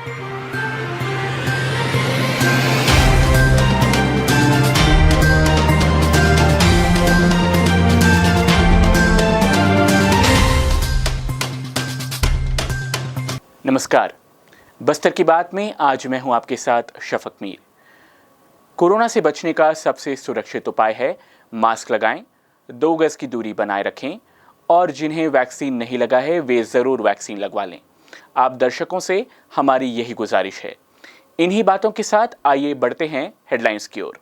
नमस्कार, बस्तर की बात में आज मैं हूं आपके साथ शफक मीर। कोरोना से बचने का सबसे सुरक्षित उपाय है मास्क लगाएं, 2 गज की दूरी बनाए रखें और जिन्हें वैक्सीन नहीं लगा है वे ज़रूर वैक्सीन लगवा लें। आप दर्शकों से हमारी यही गुजारिश है। इन्हीं बातों के साथ आइए बढ़ते हैं हेडलाइंस की ओर।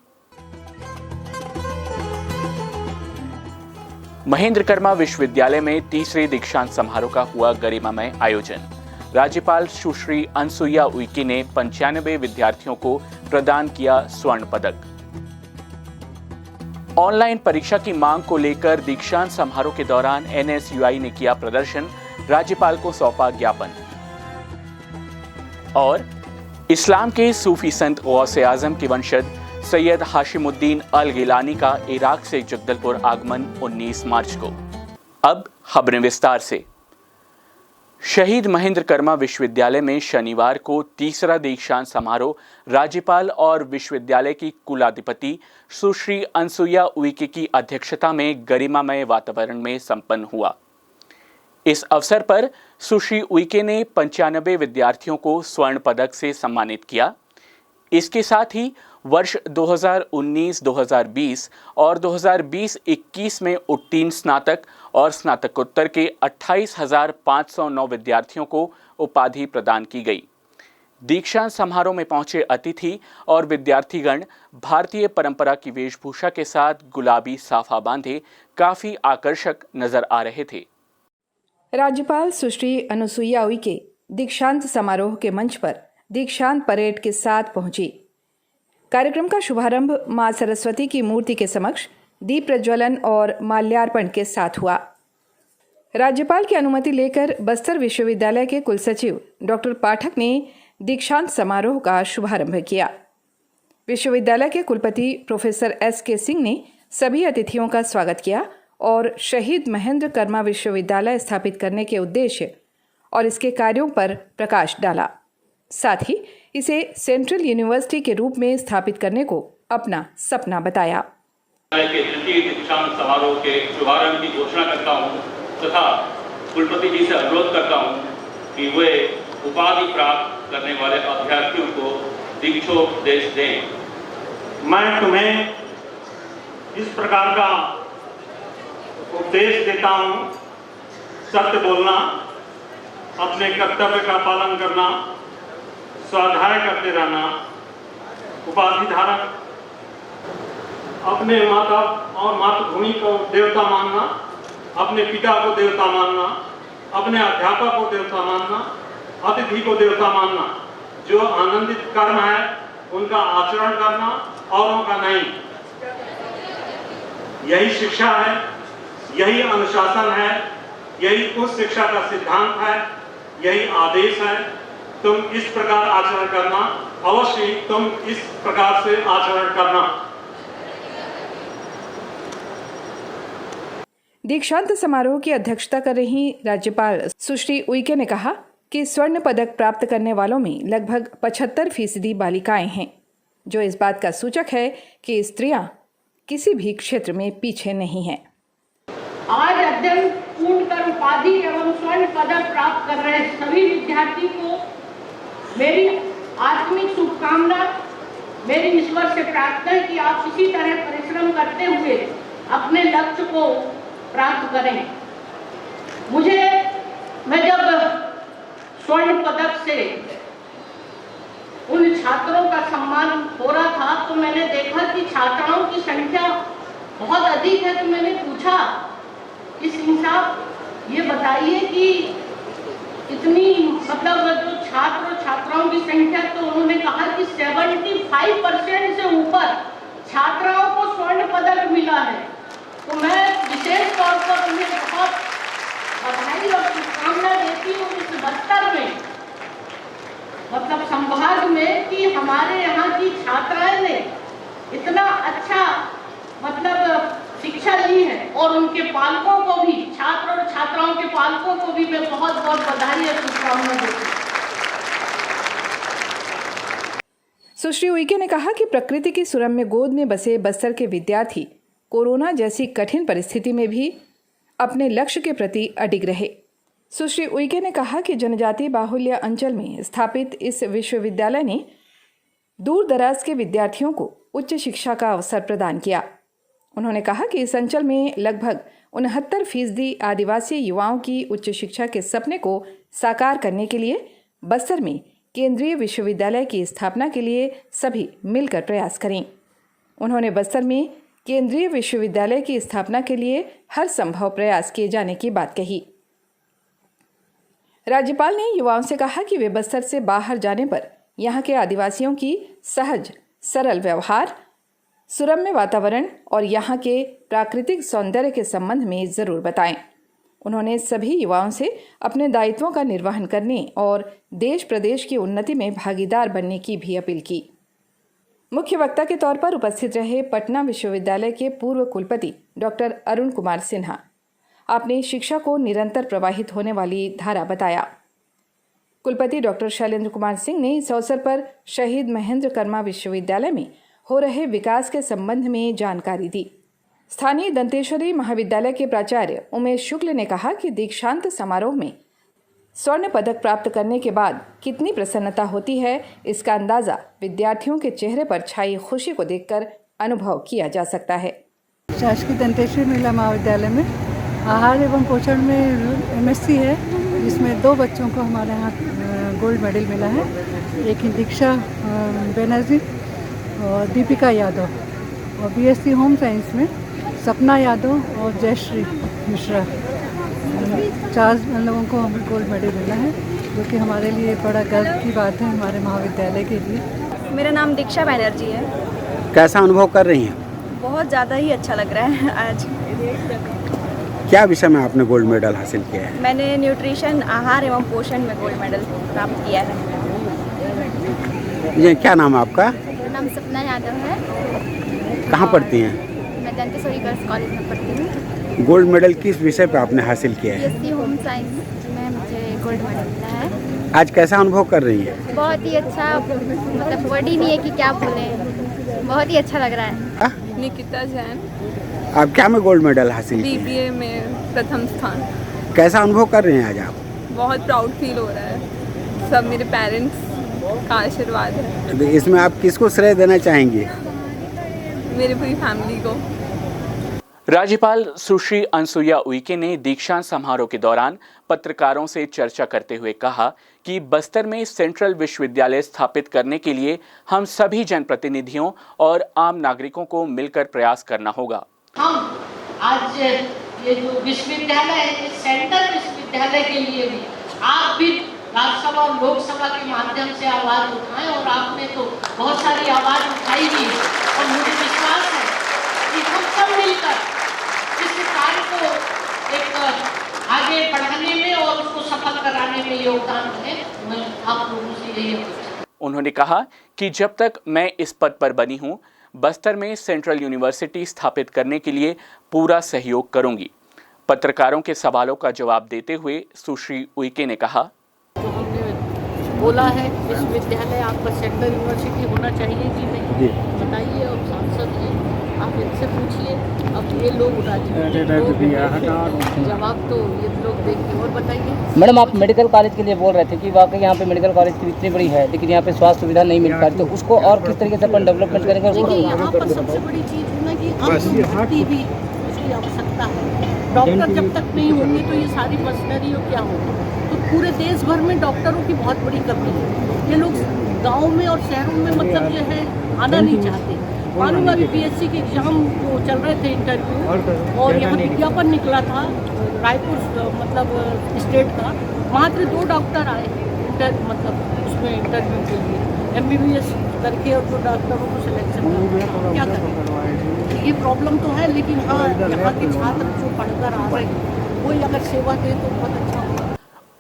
महेंद्र कर्मा विश्वविद्यालय में तीसरे दीक्षांत समारोह का हुआ गरिमामय आयोजन। राज्यपाल सुश्री अनसुईया उइके ने 95 विद्यार्थियों को प्रदान किया स्वर्ण पदक। ऑनलाइन परीक्षा की मांग को लेकर दीक्षांत समारोह के दौरान एनएसयूआई ने किया प्रदर्शन, राज्यपाल को सौंपा ज्ञापन। और इस्लाम के सूफी संत गौसे आजम के वंशज सैयद हाशिमुद्दीन अल गिलानी का इराक से जगदलपुर आगमन 19 मार्च को। अब खबरें विस्तार से। शहीद महेंद्र कर्मा विश्वविद्यालय में शनिवार को तीसरा दीक्षांत समारोह राज्यपाल और विश्वविद्यालय की कुलाधिपति सुश्री अनसुईया उइके की अध्यक्षता में गरिमामय वातावरण में संपन्न हुआ। इस अवसर पर सुश्री उइके ने 95 विद्यार्थियों को स्वर्ण पदक से सम्मानित किया। इसके साथ ही वर्ष 2019-2020 और 2020-21 में उत्तीर्ण स्नातक और स्नातकोत्तर के 28,509 विद्यार्थियों को उपाधि प्रदान की गई। दीक्षांत समारोह में पहुंचे अतिथि और विद्यार्थीगण भारतीय परंपरा की वेशभूषा के साथ गुलाबी साफा बांधे काफी आकर्षक नजर आ रहे थे। राज्यपाल सुश्री अनसुईया उइके दीक्षांत समारोह के मंच पर दीक्षांत परेड के साथ पहुंची। कार्यक्रम का शुभारंभ मां सरस्वती की मूर्ति के समक्ष दीप प्रज्वलन और माल्यार्पण के साथ हुआ। राज्यपाल की अनुमति लेकर बस्तर विश्वविद्यालय के कुलसचिव डॉक्टर पाठक ने दीक्षांत समारोह का शुभारंभ किया। विश्वविद्यालय के कुलपति प्रोफेसर एस.के. सिंह ने सभी अतिथियों का स्वागत किया और शहीद महेंद्र कर्मा विश्वविद्यालय स्थापित करने के उद्देश्य और इसके कार्यों पर प्रकाश डाला। साथ ही इसे सेंट्रल यूनिवर्सिटी के रूप में स्थापित करने को अपना सपना बताया। के तृतीय दीक्षांत समारोह के शुभारंभ की घोषणा करता हूं तथा कुलपति जी से अनुरोध करता हूं कि वे उपाधि प्राप्त करने वाले अभ्यर्थियों को दीक्षोपदेश दें। मैं तुम्हें इस प्रकार का उपदेश देता हूं, सत्य बोलना, अपने कर्तव्य का पालन करना, स्वाध्याय करते रहना, उपाधि धारक अपने माता और मातृभूमि को देवता मानना, अपने पिता को देवता मानना, अपने अध्यापक को देवता मानना, अतिथि को देवता मानना, जो आनंदित कर्म है उनका आचरण करना, औरों का नहीं। यही शिक्षा है, यही अनुशासन है, यही उस शिक्षा का सिद्धांत है, यही आदेश है। तुम इस प्रकार आचरण करना, अवश्य ही तुम इस प्रकार से आचरण करना। दीक्षांत समारोह की अध्यक्षता कर रही राज्यपाल सुश्री उइके ने कहा कि स्वर्ण पदक प्राप्त करने वालों में लगभग 75% बालिकाएं हैं, जो इस बात का सूचक है कि स्त्रियां किसी भी क्षेत्र में पीछे नहीं हैं। आज अध्ययन पूर्ण कर उपाधि एवं स्वर्ण पदक प्राप्त कर रहे सभी विद्यार्थी को मेरी आत्मिक शुभकामना, मेरी ईश्वर से प्रार्थना है कि आप इसी तरह परिश्रम करते हुए अपने लक्ष्य को प्राप्त करें। मैं जब स्वर्ण पदक से उन छात्रों का सम्मान हो रहा था तो मैंने देखा कि छात्राओं की संख्या बहुत अधिक है। तो मैंने पूछा, इस हिसाब ये बताइए कि इतनी जो छात्र और छात्राओं की संख्या, तो उन्होंने कहा कि 75% से ऊपर छात्राओं को स्वर्ण पदक मिला है। तो मैं विशेष तौर पर उन्हें बहुत बधाई और शुभकामना देती हूँ इस बस्तर में, संभाग में, कि हमारे यहाँ की छात्राएं ने इतना अच्छा शिक्षा ली है और उनके पालकों को भी, छात्र और छात्राओं के पालकों को भी मैं बहुत बहुत बधाई और शुभकामना देती हूँ। सुश्री उइके ने कहा कि प्रकृति की सुरम्य गोद में बसे बस्तर के विद्यार्थी कोरोना जैसी कठिन परिस्थिति में भी अपने लक्ष्य के प्रति अडिग रहे। सुश्री उइके ने कहा कि जनजातीय बाहुल्य अंचल में स्थापित इस विश्वविद्यालय ने दूर दराज के विद्यार्थियों को उच्च शिक्षा का अवसर प्रदान किया। उन्होंने कहा कि इस अंचल में लगभग 69% आदिवासी युवाओं की उच्च शिक्षा के सपने को साकार करने के लिए बस्तर में केंद्रीय विश्वविद्यालय की स्थापना के लिए सभी मिलकर प्रयास करें। उन्होंने बस्तर में केंद्रीय विश्वविद्यालय की स्थापना के लिए हर संभव प्रयास किए जाने की बात कही। राज्यपाल ने युवाओं से कहा कि वे बस्तर से बाहर जाने पर यहाँ के आदिवासियों की सहज सरल व्यवहार, सुरम्य वातावरण और यहाँ के प्राकृतिक सौंदर्य के संबंध में जरूर बताएं। उन्होंने सभी युवाओं से अपने दायित्वों का निर्वहन करने और देश प्रदेश की उन्नति में भागीदार बनने की भी अपील की। मुख्य वक्ता के तौर पर उपस्थित रहे पटना विश्वविद्यालय के पूर्व कुलपति डॉक्टर अरुण कुमार सिन्हा आपने शिक्षा को निरंतर प्रवाहित होने वाली धारा बताया। कुलपति डॉक्टर शैलेंद्र कुमार सिंह ने इस अवसर पर शहीद महेंद्र कर्मा विश्वविद्यालय में हो रहे विकास के संबंध में जानकारी दी। स्थानीय दंतेश्वरी महाविद्यालय के प्राचार्य उमेश शुक्ल ने कहा कि दीक्षांत समारोह में स्वर्ण पदक प्राप्त करने के बाद कितनी प्रसन्नता होती है, इसका अंदाजा विद्यार्थियों के चेहरे पर छाई खुशी को देखकर अनुभव किया जा सकता है। शासकीय दंतेश्वरी महिला महाविद्यालय में आहार एवं पोषण में MSc है, जिसमें 2 बच्चों को हमारे यहाँ गोल्ड मेडल मिला है। एक ही दीक्षा बनर्जी और दीपिका यादव, और BSc होम साइंस में सपना यादव और जयश्री मिश्रा, 4 लोगों को हमें गोल्ड मेडल मिला है, जो कि हमारे लिए बड़ा गर्व की बात है, हमारे महाविद्यालय के लिए। मेरा नाम दीक्षा बनर्जी है। कैसा अनुभव कर रही हैं? बहुत ज़्यादा ही अच्छा लग रहा है आज। क्या विषय में आपने गोल्ड मेडल हासिल किया है? मैंने न्यूट्रिशन, आहार एवं पोषण में गोल्ड मेडल प्राप्त किया है। ये क्या नाम है आपका? मेरा नाम सपना यादव है। कहाँ पढ़ती हैं? मैं दंतेश्वरी गर्ल्स कॉलेज में पढ़ती हूँ। गोल्ड मेडल किस विषय पे आपने हासिल किया है? BSc होम साइंस में मुझे गोल्ड मेडल मिला है। आज कैसा अनुभव कर रही हैं? बहुत ही अच्छा, मतलब वर्ड ही नहीं है कि क्या बोले, बहुत ही अच्छा लग रहा है। निकिता जैन, आप क्या में गोल्ड मेडल हासिल किया? BBA में प्रथम स्थान। कैसा अनुभव कर रहे हैं आज आप? बहुत प्राउड फील हो रहा है, सब मेरे पेरेंट्स का आशीर्वाद है। तो इसमें आप किसको श्रेय देना चाहेंगे? मेरी पूरी फैमिली को। राज्यपाल सुश्री अनसुईया उइके ने दीक्षांत समारोह के दौरान पत्रकारों से चर्चा करते हुए कहा कि बस्तर में सेंट्रल विश्वविद्यालय स्थापित करने के लिए हम सभी जनप्रतिनिधियों और आम नागरिकों को मिलकर प्रयास करना होगा। हम आज ये जो विश्वविद्यालय है, सेंट्रल विश्वविद्यालय के लिए भी आप भी राज्यसभा और लोकसभा के माध्यम से आवाज उठाएं, और आपने तो बहुत सारी आवाज उठाई भी है, और मुझे विश्वास है कि हम सब मिलकर इस कार्य को एक आगे बढ़ाने में और उसको सफल कराने में योगदान दें। मैं आप लोगों से यही अपेक्षा। उन्होंने कहा कि जब तक मैं इस पद पर बनी हूं, बस्तर में सेंट्रल यूनिवर्सिटी स्थापित करने के लिए पूरा सहयोग करूंगी। पत्रकारों के सवालों का जवाब देते हुए सुश्री उइके ने कहा, बोला है विश्वविद्यालय आपका सेंट्रल यूनिवर्सिटी होना चाहिए कि नहीं, बताइए। और सांसद हैं, आप इनसे पूछिए। अब ये लोग जवाब तो ये लोग देंगे। और बताइए मैडम, आप मेडिकल कॉलेज के लिए बोल रहे थे कि वाकई यहाँ पे मेडिकल कॉलेज की इतनी बड़ी है, लेकिन यहाँ पे स्वास्थ्य सुविधा नहीं मिल पाती, तो उसको और किस तरीके से अपन डेवलपमेंट करेंगे? देखिए, यहाँ पर सबसे बड़ी चीज़ है ना कि अंगूठी भी उसकी आवश्यकता है। डॉक्टर जब तक नहीं होंगे तो ये सारी मशीनरी क्या होगी। तो पूरे देश भर में डॉक्टरों की बहुत बड़ी कमी है। ये लोग गाँव में और शहरों में मतलब ये है आना नहीं चाहते। मालूम अभी BSc के एग्जाम वो चल रहे थे इंटरव्यू, और यहाँ विज्ञापन निकला था रायपुर मतलब स्टेट का, मात्र 2 डॉक्टर आए मतलब उसमें इंटरव्यू के लिए। MBBS करके और 2 डॉक्टरों को सिलेक्शन कर, क्या करें? ये प्रॉब्लम तो है, लेकिन हाँ, यहाँ के छात्र जो पढ़कर आ रहे हैं वही अगर सेवा दे तो बहुत अच्छा होगा।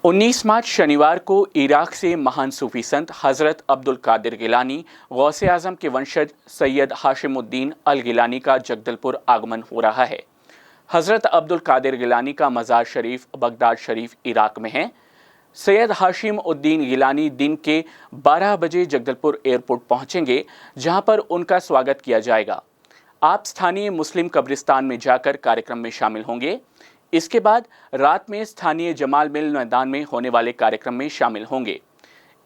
19 मार्च शनिवार को इराक से महान सूफी संत हज़रत अब्दुल कादिर गिलानी गौसे आज़म के वंशज सैयद हाशिमुद्दीन अल गिलानी का जगदलपुर आगमन हो रहा है। हज़रत अब्दुल कादिर गिलानी का मज़ार शरीफ बगदाद शरीफ इराक में है। सैयद हाशिम उद्दीन गिलानी दिन के 12 बजे जगदलपुर एयरपोर्ट पहुंचेंगे, जहां पर उनका स्वागत किया जाएगा। आप स्थानीय मुस्लिम कब्रिस्तान में जाकर कार्यक्रम में शामिल होंगे। इसके बाद रात में स्थानीय जमाल मिल मैदान में होने वाले कार्यक्रम में शामिल होंगे।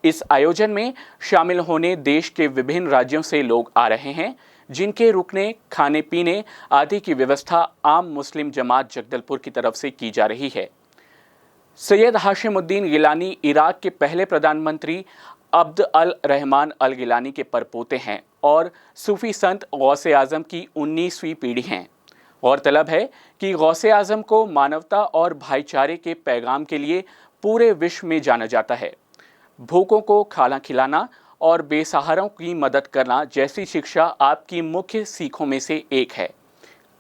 इस आयोजन में शामिल होने देश के विभिन्न राज्यों से लोग आ रहे हैं, जिनके रुकने, खाने पीने आदि की व्यवस्था आम मुस्लिम जमात जगदलपुर की तरफ से की जा रही है। सैयद हाशिम उद्दीन गिलानी इराक के पहले प्रधानमंत्री अब्द अल रहमान अल गिलानी के परपोते हैं और सूफी संत गौसे आजम की 19वीं पीढ़ी हैं। गौरतलब है कि गौसे आजम को मानवता और भाईचारे के पैगाम के लिए पूरे विश्व में जाना जाता है। भूखों को खाना खिलाना और बेसहारों की मदद करना जैसी शिक्षा आपकी मुख्य सीखों में से एक है।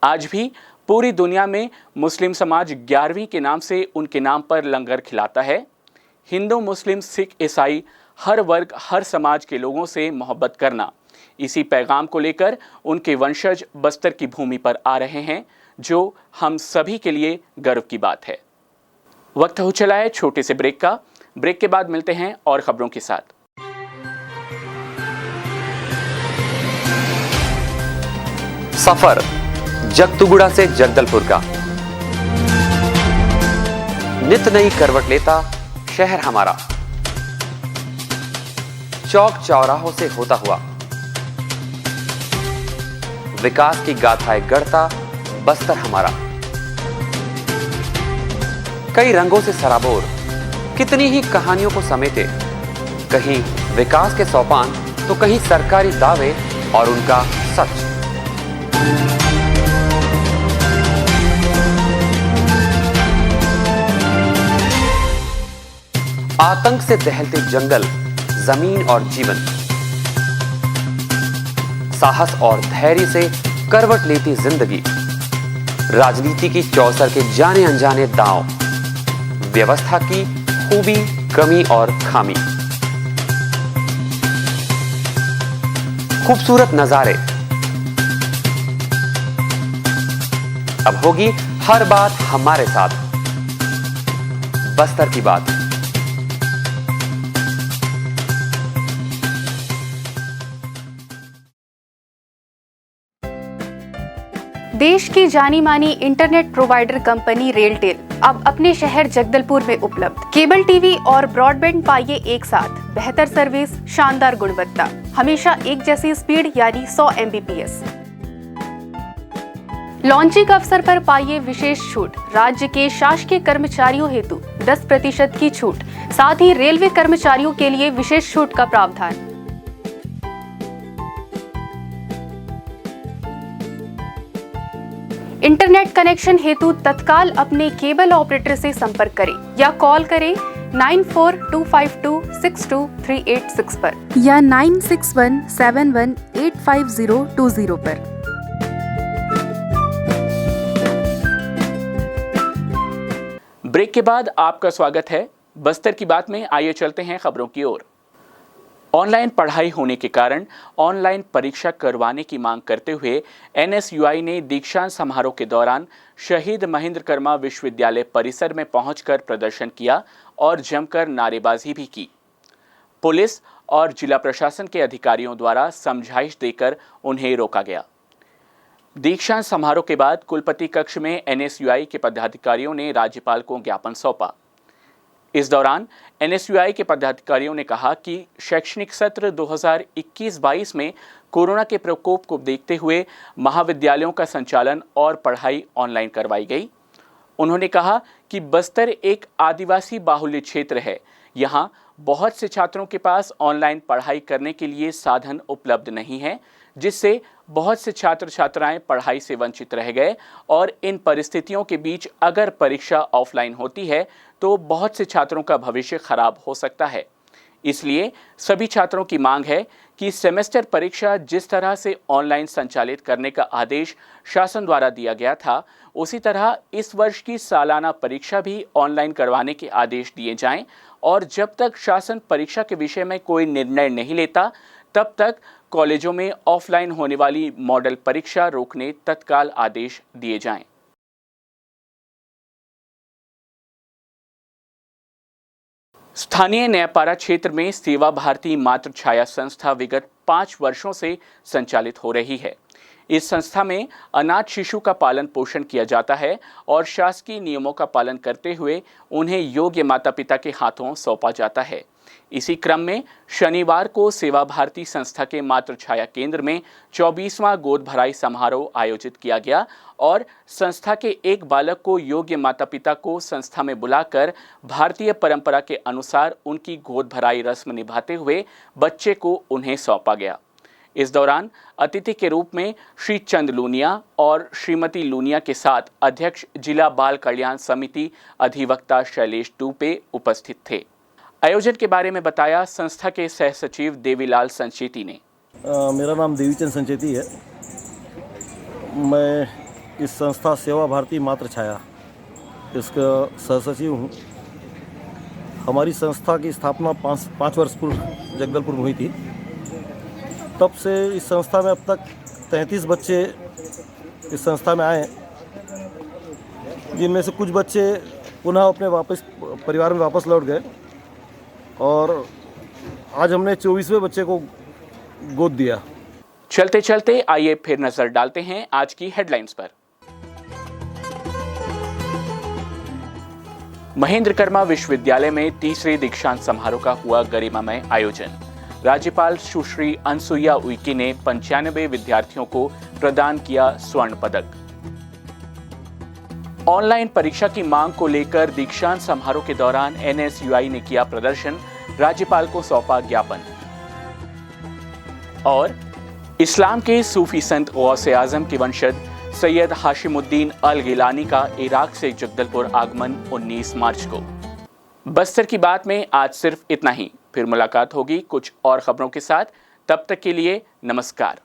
आज भी पूरी दुनिया में मुस्लिम समाज 11वीं के नाम से उनके नाम पर लंगर खिलाता है। हिंदू, मुस्लिम, सिख, ईसाई, हर वर्ग, हर समाज के लोगों से मोहब्बत करना, इसी पैगाम को लेकर उनके वंशज बस्तर की भूमि पर आ रहे हैं, जो हम सभी के लिए गर्व की बात है। वक्त हो चला है छोटे से ब्रेक का। ब्रेक के बाद मिलते हैं और खबरों के साथ। सफर जगतुगुड़ा से जगदलपुर का नित नई करवट लेता शहर हमारा, चौक चौराहों से होता हुआ विकास की गाथाएं गढ़ता बस्तर हमारा। कई रंगों से सराबोर कितनी ही कहानियों को समेटे, कहीं विकास के सोपान तो कहीं सरकारी दावे और उनका सच। आतंक से दहलते जंगल, जमीन और जीवन, साहस और धैर्य से करवट लेती जिंदगी, राजनीति की चौसर के जाने अनजाने दांव, व्यवस्था की खूबी, कमी और खामी, खूबसूरत नजारे। अब होगी हर बात हमारे साथ, बस्तर की बात। देश की जानी मानी इंटरनेट प्रोवाइडर कंपनी रेलटेल अब अपने शहर जगदलपुर में उपलब्ध। केबल टीवी और ब्रॉडबैंड पाइए एक साथ, बेहतर सर्विस, शानदार गुणवत्ता, हमेशा एक जैसी स्पीड यानी 100 Mbps। लॉन्चिंग अवसर पर पाइए विशेष छूट, राज्य के शासकीय कर्मचारियों हेतु 10% की छूट, साथ ही रेलवे कर्मचारियों के लिए विशेष छूट का प्रावधान। इंटरनेट कनेक्शन हेतु तत्काल अपने केबल ऑपरेटर से संपर्क करें या कॉल करें 9425262386 पर या 9617185020 पर। ब्रेक के बाद आपका स्वागत है बस्तर की बात में। आइए चलते हैं खबरों की ओर। ऑनलाइन पढ़ाई होने के कारण ऑनलाइन परीक्षा करवाने की मांग करते हुए NSUI ने दीक्षांत समारोह के दौरान शहीद महेंद्र कर्मा विश्वविद्यालय परिसर में पहुंचकर प्रदर्शन किया और जमकर नारेबाजी भी की। पुलिस और जिला प्रशासन के अधिकारियों द्वारा समझाइश देकर उन्हें रोका गया। दीक्षांत समारोह के बाद कुलपति कक्ष में NSUI के पदाधिकारियों ने राज्यपाल को ज्ञापन सौंपा। इस दौरान NSUI के पदाधिकारियों ने कहा कि शैक्षणिक सत्र 2021-22 में कोरोना के प्रकोप को देखते हुए महाविद्यालयों का संचालन और पढ़ाई ऑनलाइन करवाई गई। उन्होंने कहा कि बस्तर एक आदिवासी बाहुल्य क्षेत्र है। यहाँ बहुत से छात्रों के पास ऑनलाइन पढ़ाई करने के लिए साधन उपलब्ध नहीं है, जिससे बहुत से छात्र छात्राएं पढ़ाई से वंचित रह गए और इन परिस्थितियों के बीच अगर परीक्षा ऑफलाइन होती है तो बहुत से छात्रों का भविष्य खराब हो सकता है। इसलिए सभी छात्रों की मांग है कि सेमेस्टर परीक्षा जिस तरह से ऑनलाइन संचालित करने का आदेश शासन द्वारा दिया गया था, उसी तरह इस वर्ष की सालाना परीक्षा भी ऑनलाइन करवाने के आदेश दिए जाएं और जब तक शासन परीक्षा के विषय में कोई निर्णय नहीं लेता, तब तक कॉलेजों में ऑफलाइन होने वाली मॉडल परीक्षा रोकने तत्काल आदेश दिए जाएं। स्थानीय न्यायपाड़ा क्षेत्र में सेवा भारती मातृ छाया संस्था विगत 5 वर्षों से संचालित हो रही है। इस संस्था में अनाथ शिशु का पालन पोषण किया जाता है और शासकीय नियमों का पालन करते हुए उन्हें योग्य माता पिता के हाथों सौंपा जाता है। इसी क्रम में शनिवार को सेवा भारती संस्था के मातृ छाया केंद्र में 24वां गोद भराई समारोह आयोजित किया गया और संस्था के एक बालक को योग्य माता पिता को संस्था में बुलाकर भारतीय परंपरा के अनुसार उनकी गोद भराई रस्म निभाते हुए बच्चे को उन्हें सौंपा गया। इस दौरान अतिथि के रूप में श्री चंद लूनिया और श्रीमती लूनिया के साथ अध्यक्ष जिला बाल कल्याण समिति अधिवक्ता शैलेश टूपे उपस्थित थे। आयोजन के बारे में बताया संस्था के सह सचिव देवीलाल संचेती ने। मेरा नाम देवीचंद संचेती है। मैं इस संस्था सेवा भारती मातृ छाया इसका सह सचिव हूँ। हमारी संस्था की स्थापना 5 वर्ष पूर्व जगदलपुर में हुई थी। तब से इस संस्था में अब तक 33 बच्चे इस संस्था में आए, जिनमें से कुछ बच्चे पुनः अपने परिवार में वापस लौट गए और आज हमने 24वें बच्चे को गोद दिया। चलते चलते आइए फिर नजर डालते हैं आज की हेडलाइंस पर। महेंद्रकर्मा विश्वविद्यालय में तीसरे दीक्षांत समारोह का हुआ गरिमामय आयोजन। राज्यपाल सुश्री अनसुईया उइके ने 95 विद्यार्थियों को प्रदान किया स्वर्ण पदक। ऑनलाइन परीक्षा की मांग को लेकर दीक्षांत समारोह के दौरान NSUI ने किया प्रदर्शन, राज्यपाल को सौंपा ज्ञापन। और इस्लाम के सूफी संत गौसे आजम के वंशज सैयद हाशिमुद्दीन अल गिलानी का इराक से जगदलपुर आगमन 19 मार्च को। बस्तर की बात में आज सिर्फ इतना ही। फिर मुलाकात होगी कुछ और खबरों के साथ। तब तक के लिए नमस्कार।